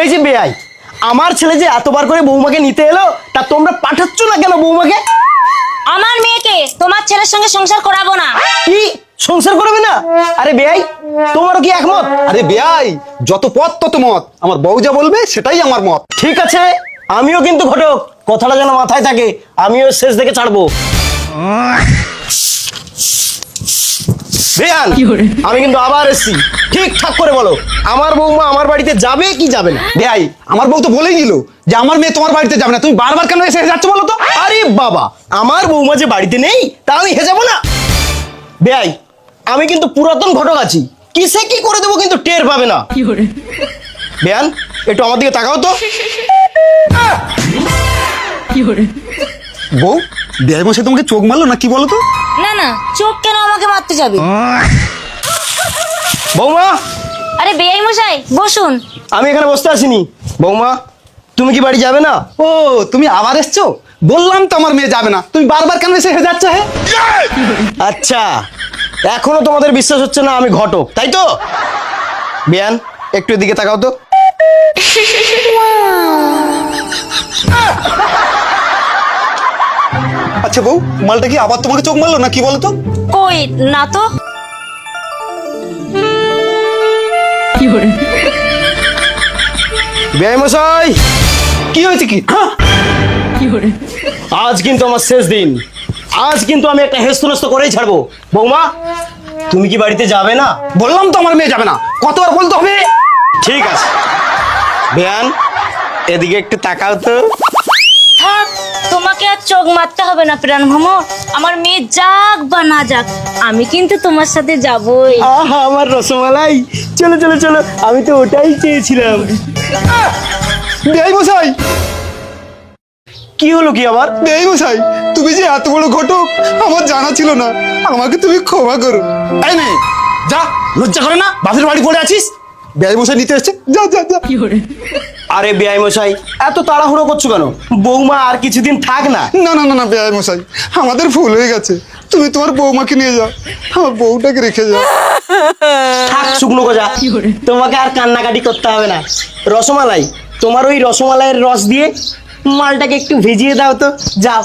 এই যে বেয়াই, আমার ছেলে যে এতবার করে বৌমাকে নিতে এলো, তা তোমরা পাঠাচ্ছ না কেন বৌমাকে? আমার মেয়েকে তোমার ছেলের সঙ্গে সংসার করাবো না। কি সংসার করবে না? আরে বেয়াই, তোমারও কি একমত? আরে বেয়াই, যত পথ তত মত, আমার বউ যা বলবে সেটাই আমার মত। ঠিক আছে, আমিও কিন্তু ঘটক, কথাটা যেন মাথায় থাকে, আমিও শেষ দেখে ছাড়বো। বেয়ান, আমি কিন্তু আবার এসছি, ঠিকঠাক করে বলো, আমার বৌমা আমার বাড়িতে যাবে কি যাবে না? বেয়াই, আমার বউ তো বলেই দিল যে আমার মেয়ে তোমার বাড়িতে যাবে না, তুমি বারবার কেন এসে যাচ্ছ বলো তো? আরে বাবা, আমার বৌমা যে বাড়িতে নেই তা আমি হেজাবো না? বেয়াই, আমি কিন্তু পুরাতন ঘটক আছি, কিসে কি করে দেবো কিন্তু টের পাবে না। বেয়ান, একটু আমার দিকে তাকাও তো। বউ, বেয়াই বসে তোমাকে চোখ মারলো না কি বলো তো? না না, চোখ কেন আমাকে মারতে যাবে? বৌমা, আরে বেয়াই মশাই বসুন। আমি এখানে বসতে আসিনি। বৌমা, তুমি কি বাড়ি যাবে না? ও, তুমি আবার এসছো? বললাম তো আমার মেয়ে যাবে না, তুমি বারবার কেন এসে যাচ্ছ? হে, আচ্ছা, এখনো তোমাদের বিশ্বাস হচ্ছে না আমি ঘটক, তাই তো? বেয়ান, একটু এদিকে তাকাও তো। আচ্ছা বউ, মালটা কি আবার তোমাকে চোখ মারলো না কি বলো তো? কই না তো। বেয়াই মশাই, কি হয়েছে কি? হ্যাঁ, আজ কিন্তু আমার শেষ দিন, আজ কিন্তু আমি একটা হেস্তনস্ত করেই ছাড়বো। বৌমা, তুমি কি বাড়িতে যাবে না? বললাম তো আমার মেয়ে যাবে না, কতবার বলতে হবে? ঠিক আছে। বেয়ান, এদিকে একটু তাকাও তো। থাক, তোমাকে আর চোখ মারতে হবে না প্রাণ ভ্রমর। আমার মেয়ে যাক বা না যাক, আমি কিন্তু তোমার সাথে যাবই। আহা আমার রসমালাই, চলো চলো চলো, আমি তো ওটাই চেয়েছিলাম। বেয়াই মশাই, কি হলো কি আবার? বেয়াই মশাই, তুমি যে এত বড় ঘটক আমার জানা ছিল না, আমাকে তুমি ক্ষমা করো। এই নে, যা, লজ্জা করে না? বাপের বাড়ি পড়ে আছিস, বেয়াই মশাই নিতে এসছে, যা যা যা। আরে বেয়াই মশাই, এত তাড়াহুড়ো করছো কেন? বৌমা আর কিছুদিন থাক না। না না না না বেয়াই মশাই, আমাদের ভুল হয়ে গেছে, তুমি তোমার বৌমাকে নিয়ে যাও, আমার বউটাকে রেখে যাও। থাক শুকনো গজা, তোমাকে আর কান্নাকাটি করতে হবে না। রসমালাই, তোমার ওই রসমালাইয়ের রস দিয়ে মালটাকে একটু ভিজিয়ে দাও তো, যাও।